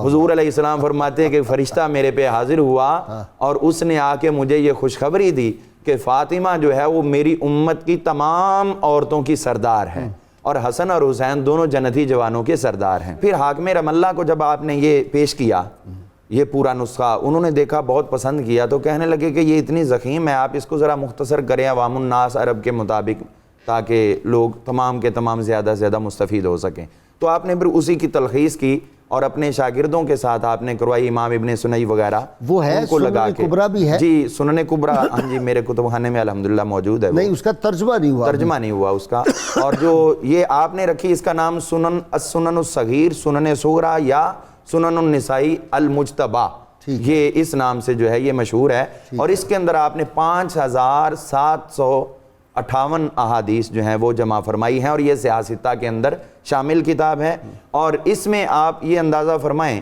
حضور علیہ السلام فرماتے ہیں کہ فرشتہ میرے پہ حاضر ہوا اور اس نے آ کے مجھے یہ خوشخبری دی کہ فاطمہ جو ہے وہ میری امت کی تمام عورتوں کی سردار ہے اور حسن اور حسین دونوں جنتی جوانوں کے سردار ہیں. پھر حاکم رم اللہ کو جب آپ نے یہ پیش کیا یہ پورا نسخہ، انہوں نے دیکھا، بہت پسند کیا، تو کہنے لگے کہ یہ اتنی ضخیم ہے، آپ اس کو ذرا مختصر کریں عوام الناس عرب کے مطابق تاکہ لوگ تمام کے تمام زیادہ سے زیادہ مستفید ہو سکیں. تو آپ نے پھر اسی کی تلخیص کی اور اپنے شاگردوں کے ساتھ آپ نے کروائی. امام ابن سنئی وغیرہ وہ ہے ان کو لگا کے. کبریٰ بھی ہے جی سنن کبریٰ، ہاں جی میرے کتب خانے میں الحمدللہ موجود ہے. نہیں اس کا ترجمہ نہیں ہوا اس کا. اور جو یہ آپ نے رکھی اس کا نام سنن السنن الصغیر، سنن صغریٰ یا سنن النسائی المجتبیٰ، یہ اس نام سے جو ہے یہ مشہور ہے. اور اس کے اندر آپ نے 5,758 احادیث جو ہیں وہ جمع فرمائی ہیں اور یہ سیاستہ کے اندر شامل کتاب ہے. اور اس میں آپ یہ اندازہ فرمائیں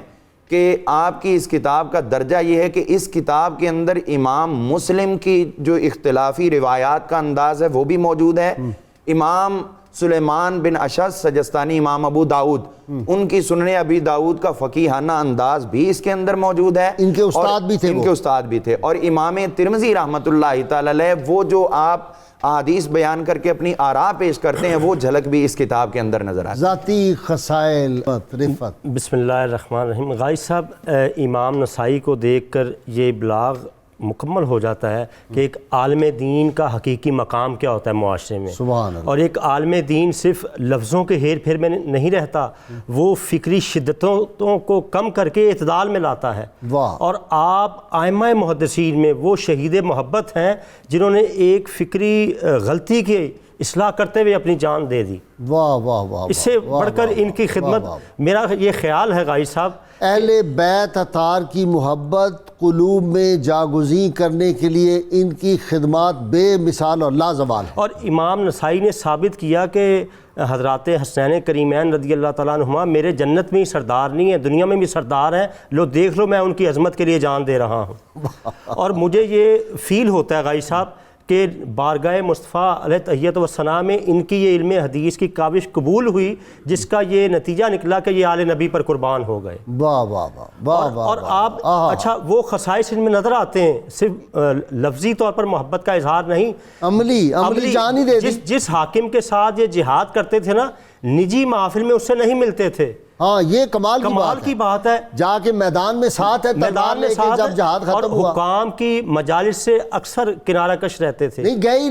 کہ آپ کی اس کتاب کا درجہ یہ ہے کہ اس کتاب کے اندر امام مسلم کی جو اختلافی روایات کا انداز ہے وہ بھی موجود ہے. امام سلیمان بن اشعث سجستانی، امام ابو داؤد، ان کی سنن ابی داؤد کا فقیہانہ انداز بھی اس کے اندر موجود ہے. ان کے استاد بھی تھے اور امام ترمذی رحمۃ اللہ تعالی علیہ وہ جو آپ احادیث بیان کر کے اپنی آراء پیش کرتے ہیں وہ جھلک بھی اس کتاب کے اندر نظر آتی ہے. ذاتی خصائل رفت. بسم اللہ الرحمن الرحیم. غازی صاحب، امام نسائی کو دیکھ کر یہ ابلاغ مکمل ہو جاتا ہے کہ ایک عالم دین کا حقیقی مقام کیا ہوتا ہے معاشرے میں. سبحان اللہ. اور ایک عالم دین صرف لفظوں کے ہیر پھیر میں نہیں رہتا، وہ فکری شدتوں کو کم کر کے اعتدال میں لاتا ہے. اور آپ ائمہ محدثین میں وہ شہید محبت ہیں جنہوں نے ایک فکری غلطی کی اصلاح کرتے ہوئے اپنی جان دے دی. واہ واہ واہ. اس سے بڑھ کر ان کی خدمت، میرا یہ خیال ہے غازی صاحب، اہل بیت اطہار کی محبت قلوب میں جاگزیں کرنے کے لیے ان کی خدمات بے مثال اور لازوال ہیں. اور امام نسائی نے ثابت کیا کہ حضرات حسنین کریمین رضی اللہ تعالیٰ عنہما میرے جنت میں ہی سردار نہیں ہیں، دنیا میں بھی سردار ہیں، لو دیکھ لو میں ان کی عظمت کے لیے جان دے رہا ہوں. اور مجھے یہ فیل ہوتا ہے غازی صاحب کہ بارگاہ مصطفیٰ علیہ تحیت و ثنا میں ان کی یہ علم حدیث کی کاوش قبول ہوئی جس کا یہ نتیجہ نکلا کہ یہ آل نبی پر قربان ہو گئے. واہ واہ واہ. اور آپ اچھا وہ خصائص ان میں نظر آتے ہیں، صرف لفظی طور پر محبت کا اظہار نہیں، عملی جان ہی دے دی. جس حاکم کے ساتھ یہ جہاد کرتے تھے نا، نجی محافل میں اس سے نہیں ملتے تھے. ہاں یہ کمال کی بات ہے. جا کے میدان میں ساتھ ہے، میدان میں ساتھ جب جہاد ختم ہوا، اور حکام کی مجالس سے اکثر کنارہ کش رہتے تھے. نہیں گئے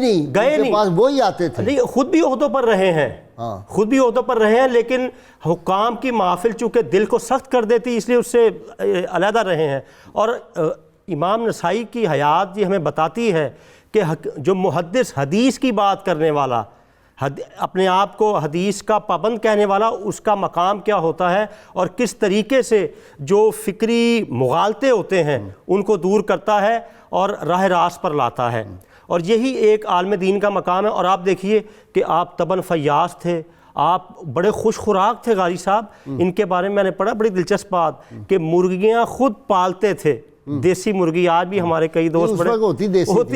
نہیں، پاس وہی آتے تھے. نہیں خود بھی عہدوں پر رہے ہیں، لیکن حکام کی محافل چونکہ دل کو سخت کر دیتی اس لیے اس سے علیحدہ رہے ہیں. اور امام نسائی کی حیات یہ ہمیں بتاتی ہے کہ جو محدث حدیث کی بات کرنے والا، اپنے آپ کو حدیث کا پابند کہنے والا، اس کا مقام کیا ہوتا ہے اور کس طریقے سے جو فکری مغالطے ہوتے ہیں ان کو دور کرتا ہے اور راہ راست پر لاتا ہے. اور یہی ایک عالم دین کا مقام ہے. اور آپ دیکھیے کہ آپ طبعاً فیاض تھے، آپ بڑے خوش خوراک تھے غازی صاحب. ان کے بارے میں نے پڑھا بڑی دلچسپ بات کہ مرغیاں خود پالتے تھے، دیسی مرغی. آج بھی ہمارے کئی دوست بڑے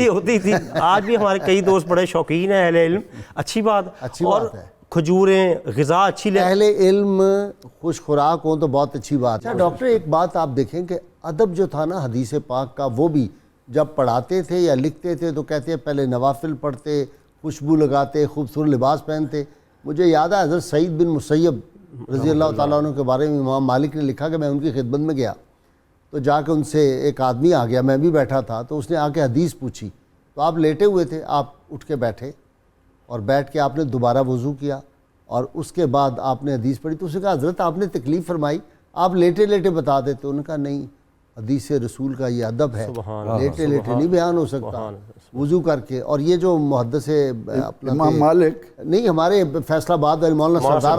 ہوتی تھی آج بھی ہمارے کئی دوست بڑے شوقین ہیں اہل علم. اچھی بات. اور کھجوریں، غذا اچھی لے. اہل علم خوش خوراک ہوں تو بہت اچھی بات ہے. ڈاکٹر ایک بات آپ دیکھیں کہ ادب جو تھا نا حدیث پاک کا، وہ بھی جب پڑھاتے تھے یا لکھتے تھے تو کہتے ہیں پہلے نوافل پڑھتے، خوشبو لگاتے، خوبصورت لباس پہنتے. مجھے یاد ہے حضرت سعید بن مسیب رضی اللہ تعالیٰ عنہ کے بارے میں امام مالک نے لکھا کہ میں ان کی خدمت میں گیا تو جا کے ان سے ایک آدمی آ گیا، میں بھی بیٹھا تھا، تو اس نے آ کے حدیث پوچھی. تو آپ لیٹے ہوئے تھے، آپ اٹھ کے بیٹھے اور بیٹھ کے آپ نے دوبارہ وضو کیا اور اس کے بعد آپ نے حدیث پڑھی. تو اس نے کہا حضرت آپ نے تکلیف فرمائی، آپ لیٹے لیٹے بتا دیتے. انہوں نے کہا نہیں، حدیث رسول کا یہ ادب ہے، لیٹے لیٹے نہیں بیان ہو سکتا، وضو کر کے. اور یہ جو محدث امام مالک نہیں، ہمارے فیصل آباد والے مولانا سردار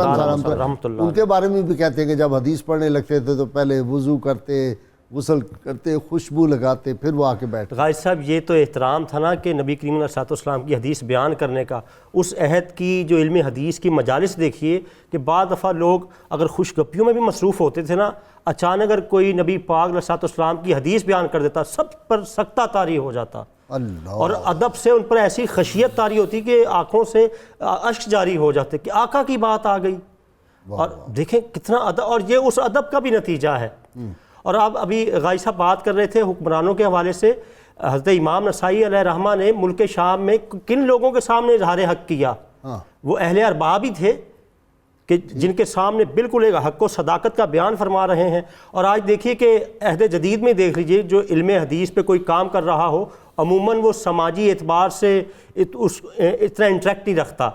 رحمۃ اللہ ان کے بارے میں بھی کہتے ہیں کہ جب حدیث پڑھنے لگتے تھے تو پہلے وضو کرتے، غسل کرتے، خوشبو لگاتے، پھر وہ آ کے بیٹھتے. غازی صاحب یہ تو احترام تھا نا کہ نبی کریم علیہ السلام کی حدیث بیان کرنے کا. اس عہد کی جو علم حدیث کی مجالس دیکھیے کہ بعض دفعہ لوگ اگر خوشگپیوں میں بھی مصروف ہوتے تھے نا، اچانک اگر کوئی نبی پاک علیہ السلام کی حدیث بیان کر دیتا، سب پر سکتہ طاری ہو جاتا. اللہ، اور ادب سے ان پر ایسی خشیت طاری ہوتی کہ آنکھوں سے اشک جاری ہو جاتے کہ آقا کی بات آ گئی. اور دیکھیں کتنا ادب، اور یہ اس ادب کا بھی نتیجہ ہے. اور آپ ابھی غازی صاحب بات کر رہے تھے حکمرانوں کے حوالے سے. حضرت امام نسائی علیہ رحمہ نے ملک شام میں کن لوگوں کے سامنے اظہار حق کیا؟ وہ اہل ارباب ہی تھے کہ جن کے سامنے بالکل ایک حق و صداقت کا بیان فرما رہے ہیں. اور آج دیکھیے کہ عہد جدید میں دیکھ لیجئے جو علم حدیث پہ کوئی کام کر رہا ہو، عموماً وہ سماجی اعتبار سے اتنا انٹریکٹ نہیں رکھتا،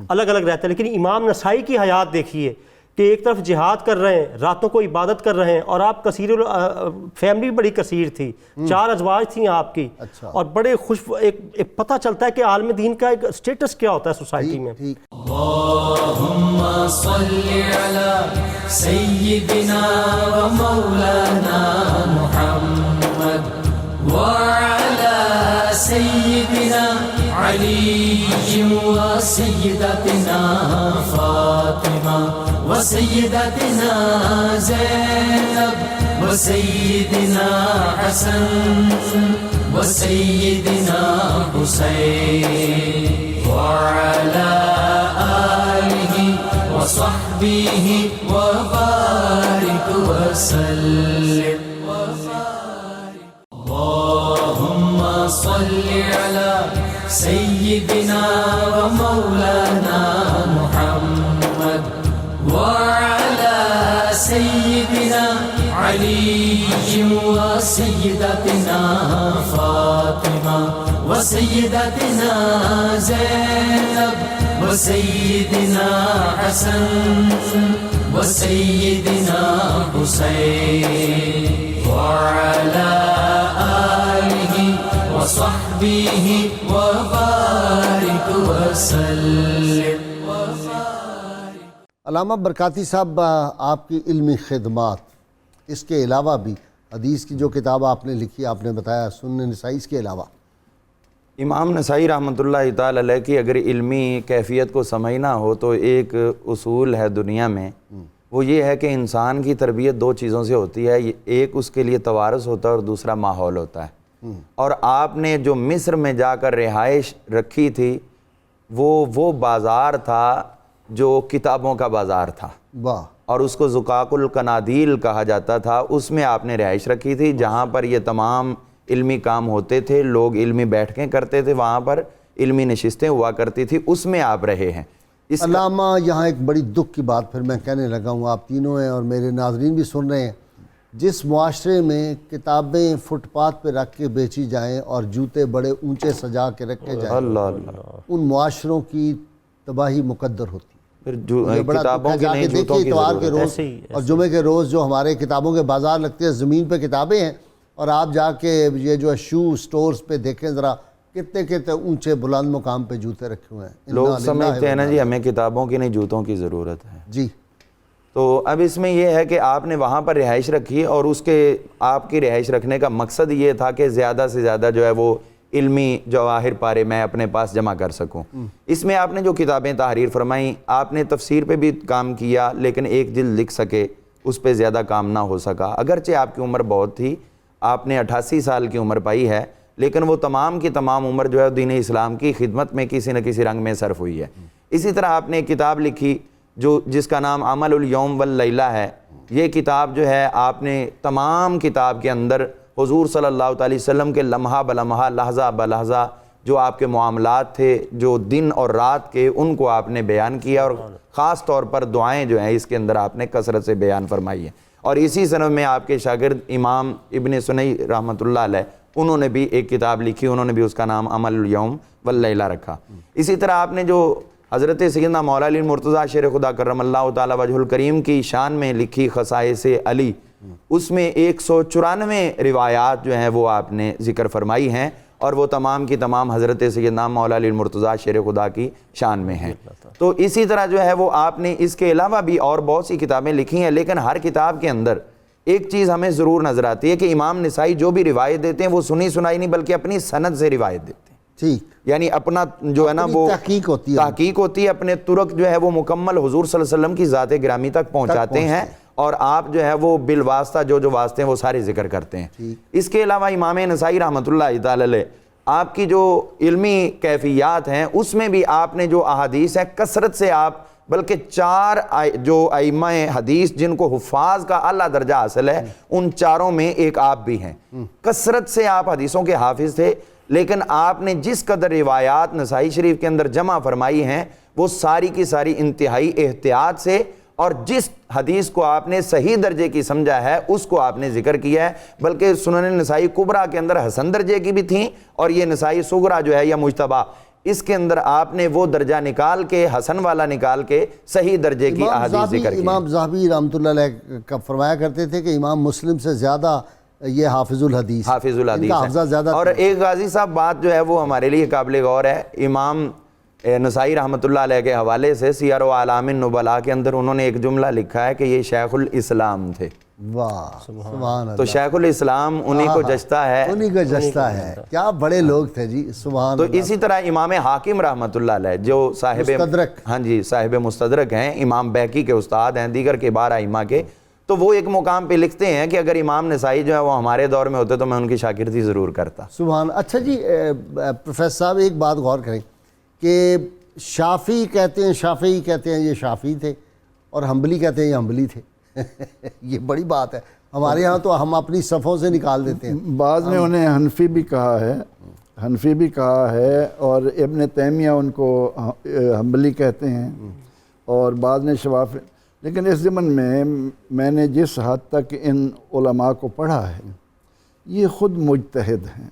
الگ الگ رہتا ہے. لیکن امام نسائی کی حیات دیکھیے کہ ایک طرف جہاد کر رہے ہیں، راتوں کو عبادت کر رہے ہیں، اور آپ کثیر فیملی بڑی کثیر تھی، 4 ازواج تھیں آپ کی، اور بڑے خوش. ایک پتہ چلتا ہے کہ عالم دین کا ایک سٹیٹس کیا ہوتا ہے سوسائٹی میں. اللہم صلی علی سیدنا و مولانا محمد وعلی سیدنا علی و سیدتنا فاطمہ و سیدتنا زینب و سیدنا حسن و سیدنا حسین وعلی آلہ وصحبہ وبارک وسلم. اللہم صلی علی سیدنا و مولانا محمد وعلی سیدنا علی و سیدتنا فاطمہ و سیدتنا زینب و سیدنا حسن و سیدنا حسین وعلی آلہ وصحبہ وبارک وسلم. علامہ برکاتی صاحب، آپ کی علمی خدمات، اس کے علاوہ بھی حدیث کی جو کتاب آپ نے لکھی، آپ نے بتایا سنن نسائی، اس کے علاوہ امام نسائی رحمۃ اللہ تعالی علیہ کی اگر علمی کیفیت کو سمجھنا ہو تو ایک اصول ہے دنیا میں، وہ یہ ہے کہ انسان کی تربیت 2 چیزوں سے ہوتی ہے. ایک اس کے لیے توارث ہوتا ہے اور دوسرا ماحول ہوتا ہے. اور آپ نے جو مصر میں جا کر رہائش رکھی تھی وہ بازار تھا جو کتابوں کا بازار تھا، اور اس کو زقاق القنادیل کہا جاتا تھا. اس میں آپ نے رہائش رکھی تھی جہاں پر یہ تمام علمی کام ہوتے تھے، لوگ علمی بیٹھکیں کرتے تھے، وہاں پر علمی نشستیں ہوا کرتی تھی، اس میں آپ رہے ہیں. علامہ یہاں ایک بڑی دکھ کی بات پھر میں کہنے لگا ہوں، آپ تینوں ہیں اور میرے ناظرین بھی سن رہے ہیں. جس معاشرے میں کتابیں فٹ پاتھ پہ رکھ کے بیچی جائیں اور جوتے بڑے اونچے سجا کے رکھے جائیں، ان معاشروں کی تباہی مقدر ہوتی ہے. کتابوں کی نہیں جوتوں کی اتوار کے روز اور جمعے کے روز جو ہمارے کتابوں کے بازار لگتے ہیں، زمین پہ کتابیں ہیں، اور آپ جا کے یہ جو شو سٹورز پہ دیکھیں ذرا کتنے اونچے بلند مقام پہ جوتے رکھے ہوئے ہیں. لوگ سمجھتے ہیں نا جی ہمیں کتابوں کی نہیں جوتوں کی ضرورت ہے. جی تو اب اس میں یہ ہے کہ آپ نے وہاں پر رہائش رکھی، اور اس کے آپ کی رہائش رکھنے کا مقصد یہ تھا کہ زیادہ سے زیادہ جو ہے وہ علمی جواہر پارے میں اپنے پاس جمع کر سکوں. اس میں آپ نے جو کتابیں تحریر فرمائیں، آپ نے تفسیر پہ بھی کام کیا، لیکن 1 جلد لکھ سکے، اس پہ زیادہ کام نہ ہو سکا. اگرچہ آپ کی عمر بہت تھی، آپ نے 88 سال کی عمر پائی ہے، لیکن وہ تمام کی تمام عمر جو ہے دین اسلام کی خدمت میں کسی نہ کسی رنگ میں صرف ہوئی ہے. اسی طرح آپ نے ایک کتاب لکھی جس کا نام عمل الیوم واللیلہ ہے. یہ کتاب جو ہے آپ نے تمام کتاب کے اندر حضور صلی اللہ علیہ وسلم کے لمحہ بلمحہ لحظہ بلحظہ جو آپ کے معاملات تھے جو دن اور رات کے ان کو آپ نے بیان کیا, اور خاص طور پر دعائیں جو ہیں اس کے اندر آپ نے کثرت سے بیان فرمائی ہیں. اور اسی سنت میں آپ کے شاگرد امام ابن سنی رحمۃ اللہ علیہ انہوں نے بھی ایک کتاب لکھی, انہوں نے بھی اس کا نام عمل الیوم واللیلہ رکھا. اسی طرح آپ نے جو حضرت سیدنا مولا علی مرتضیٰ شیر خدا کرم اللہ تعالیٰ وجہ الکریم کی شان میں لکھی خصائص علی, اس میں 194 روایات جو ہیں وہ آپ نے ذکر فرمائی ہیں, اور وہ تمام کی تمام حضرت سیدنا مولا علی مرتضیٰ شیر خدا کی شان میں ہیں. تو اسی طرح جو ہے وہ آپ نے اس کے علاوہ بھی اور بہت سی کتابیں لکھی ہیں, لیکن ہر کتاب کے اندر ایک چیز ہمیں ضرور نظر آتی ہے کہ امام نسائی جو بھی روایت دیتے ہیں وہ سنی سنائی نہیں بلکہ اپنی سند سے روایت دیتے ہیں. ٹھیک, یعنی اپنا جو ہے نا وہ تحقیق ہوتی ہے, اپنے طرق جو ہے وہ مکمل حضور صلی اللہ علیہ وسلم کی ذات گرامی تک پہنچاتے ہیں, اور آپ جو ہے وہ بالواسطہ جو واسطے ہیں وہ سارے ذکر کرتے ہیں. اس کے علاوہ امام نسائی رحمۃ اللہ تعالی علیہ آپ کی جو علمی کیفیات ہیں اس میں بھی آپ نے جو احادیث ہیں کثرت سے آپ, بلکہ 4 جو ائمہ حدیث جن کو حفاظ کا اعلیٰ درجہ حاصل ہے ان 4 میں ایک آپ بھی ہیں. کثرت سے آپ حدیثوں کے حافظ تھے, لیکن آپ نے جس قدر روایات نسائی شریف کے اندر جمع فرمائی ہیں وہ ساری کی ساری انتہائی احتیاط سے, اور جس حدیث کو آپ نے صحیح درجے کی سمجھا ہے اس کو آپ نے ذکر کیا ہے. بلکہ سنن نسائی کبریٰ کے اندر حسن درجے کی بھی تھیں, اور یہ نسائی صغریٰ جو ہے یا مجتبیٰ اس کے اندر آپ نے وہ درجہ نکال کے حسن والا نکال کے صحیح درجے کی احادیث ذکر کی. امام ذہبی رحمۃ اللہ علیہ کا فرمایا کرتے تھے کہ امام مسلم سے زیادہ یہ حافظ الحدیث ہے. اور ایک غازی صاحب بات جو ہے وہ ہمارے لیے قابل غور ہے, امام نسائی رحمۃ اللہ علیہ کے حوالے سے سیر و اعلام النبلاء کے اندر انہوں نے ایک جملہ لکھا ہے کہ یہ شیخ الاسلام تھے. واہ سبحان اللہ. تو شیخ الاسلام انہی کو جچتا ہے, کیا بڑے لوگ تھے جی, سبحان تو اسی طرح امام حاکم رحمۃ اللہ علیہ جو صاحب مستدرک, ہاں جی صاحب مستدرک ہیں, امام بیہقی کے استاد ہیں, دیگر کے 12 ائمہ کے, تو وہ ایک مقام پہ لکھتے ہیں کہ اگر امام نسائی جو ہے وہ ہمارے دور میں ہوتے تو میں ان کی شاگردی ضرور کرتا. سبحان. اچھا جی پروفیسر صاحب ایک بات غور کریں کہ شافعی کہتے ہیں یہ شافعی تھے, اور حنبلی کہتے ہیں یہ حنبلی تھے. یہ بڑی بات ہے, ہمارے ہاں تو ہم اپنی صفوں سے نکال دیتے ہیں. بعض نے انہیں حنفی بھی کہا ہے, اور ابن تیمیہ ان کو حنبلی کہتے ہیں, اور بعض نے شوافی. لیکن اس ضمن میں نے جس حد تک ان علماء کو پڑھا ہے یہ خود مجتہد ہیں.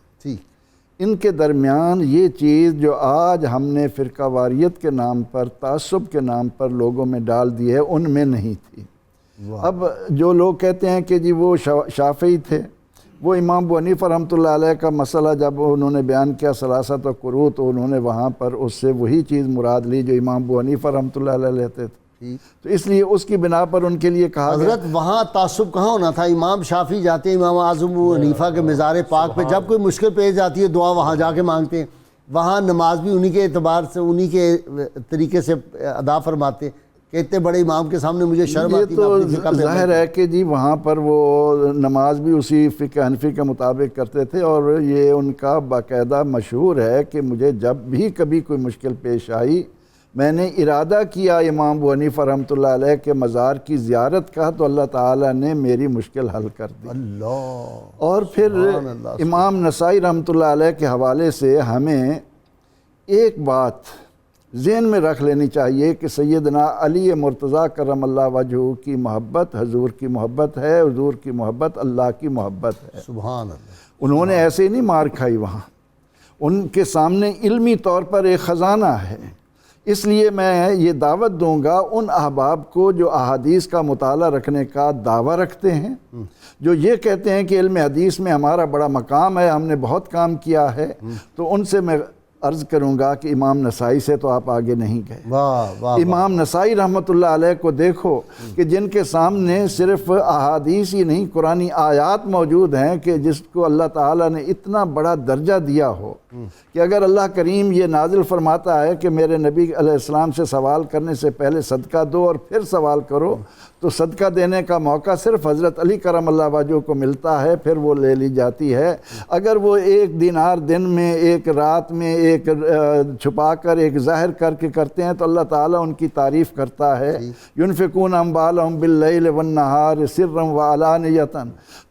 ان کے درمیان یہ چیز جو آج ہم نے فرقہ واریت کے نام پر, تعصب کے نام پر لوگوں میں ڈال دی ہے, ان میں نہیں تھی. اب جو لوگ کہتے ہیں کہ جی وہ شافعی تھے, وہ امام ابو حنیفہ رحمۃ اللہ علیہ کا مسئلہ جب انہوں نے بیان کیا ثلاثت و قروء, تو انہوں نے وہاں پر اس سے وہی چیز مراد لی جو امام ابو حنیفہ رحمۃ اللہ علیہ لیتے تھے. تو اس لیے اس کی بنا پر ان کے لیے کہا حضرت وہاں تعصب کہاں ہونا تھا. امام شافعی جاتے ہیں امام اعظم ابو حنیفہ کے مزار پاک پہ, جب کوئی مشکل پیش جاتی ہے دعا وہاں جا کے مانگتے ہیں, وہاں نماز بھی انہی کے اعتبار سے انہی کے طریقے سے ادا فرماتے ہیں کہ اتنے بڑے امام کے سامنے مجھے شرم آتی ہے. تو ظاہر ہے کہ جی وہاں پر وہ نماز بھی اسی فقہ حنفی کے مطابق کرتے تھے, اور یہ ان کا باقاعدہ مشہور ہے کہ مجھے جب بھی کبھی کوئی مشکل پیش آئی میں نے ارادہ کیا امام ابو حنیفہ رحمۃ اللہ علیہ کے مزار کی زیارت کا, تو اللہ تعالیٰ نے میری مشکل حل کر دی. اور پھر امام نسائی رحمۃ اللہ علیہ کے حوالے سے ہمیں ایک بات ذہن میں رکھ لینی چاہیے کہ سیدنا علی مرتضیٰ کرم اللہ وجہہ کی محبت حضور کی محبت ہے, حضور کی محبت اللہ کی محبت ہے. سبحان اللہ. انہوں نے ایسے ہی نہیں مار کھائی, وہاں ان کے سامنے علمی طور پر ایک خزانہ ہے. اس لیے میں یہ دعوت دوں گا ان احباب کو جو احادیث کا مطالعہ رکھنے کا دعویٰ رکھتے ہیں, جو یہ کہتے ہیں کہ علم حدیث میں ہمارا بڑا مقام ہے, ہم نے بہت کام کیا ہے, تو ان سے میں عرض کروں گا کہ امام نسائی سے تو آپ آگے نہیں گئے. امام نسائی رحمۃ اللہ علیہ کو دیکھو کہ جن کے سامنے صرف احادیث ہی نہیں قرآنی آیات موجود ہیں کہ جس کو اللہ تعالیٰ نے اتنا بڑا درجہ دیا ہو کہ اگر اللہ کریم یہ نازل فرماتا ہے کہ میرے نبی علیہ السلام سے سوال کرنے سے پہلے صدقہ دو اور پھر سوال کرو, تو صدقہ دینے کا موقع صرف حضرت علی کرم اللہ وجہہ کو ملتا ہے, پھر وہ لے لی جاتی ہے. اگر وہ 1 دینار دن میں, 1 رات میں, ایک چھپا کر ایک ظاہر کر کے کرتے ہیں تو اللہ تعالیٰ ان کی تعریف کرتا ہے ينفقون اموالهم باللیل والنہار سرا وعلانیۃ.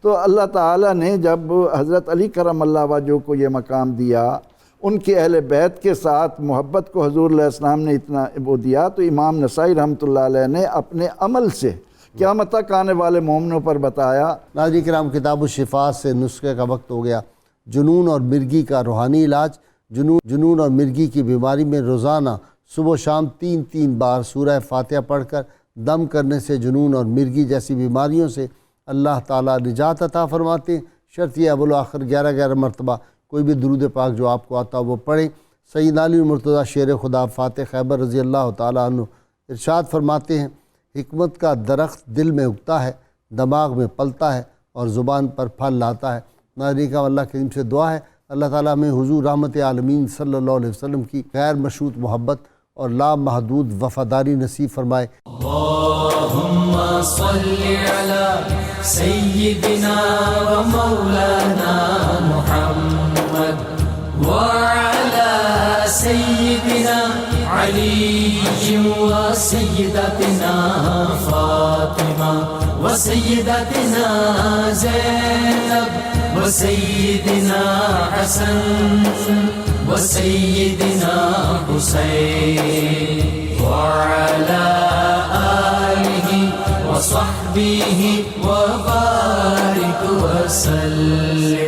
تو اللہ تعالیٰ نے جب حضرت علی کرم اللہ وجہہ کو یہ مقام دیا، ان کے اہل بیت کے ساتھ محبت کو حضور علیہ السلام نے اتنا وہ دیا، تو امام نسائی رحمۃ اللہ علیہ نے اپنے عمل سے قیامت تک آنے والے مومنوں پر بتایا. ناظرین کرام، کتاب الشفاء سے نسخے کا وقت ہو گیا. جنون اور مرگی کا روحانی علاج. جنون اور مرگی کی بیماری میں روزانہ صبح و شام 3 بار سورہ فاتحہ پڑھ کر دم کرنے سے جنون اور مرگی جیسی بیماریوں سے اللہ تعالیٰ نجات عطا فرماتے ہیں. شرط یہ اول و آخر 11 مرتبہ کوئی بھی درود پاک جو آپ کو آتا وہ پڑھیں. سید علی مرتضیٰ شیر خدا فاتح خیبر رضی اللہ تعالیٰ عنہ ارشاد فرماتے ہیں، حکمت کا درخت دل میں اگتا ہے، دماغ میں پلتا ہے اور زبان پر پھل لاتا ہے. ناظرین کا اللہ کریم سے دعا ہے اللہ تعالیٰ میں حضور رحمت عالمین صلی اللہ علیہ وسلم کی غیر مشروط محبت اور لامحدود وفاداری نصیب فرمائے. اللہم صلی علی سیدنا و مولانا محمد وعلی سیدنا علی و سیدتنا فاطمہ و سیدتنا زینب و سیدنا حسن و سیدنا حسین وعلی آلہ و صحبہ و بارک وسلم.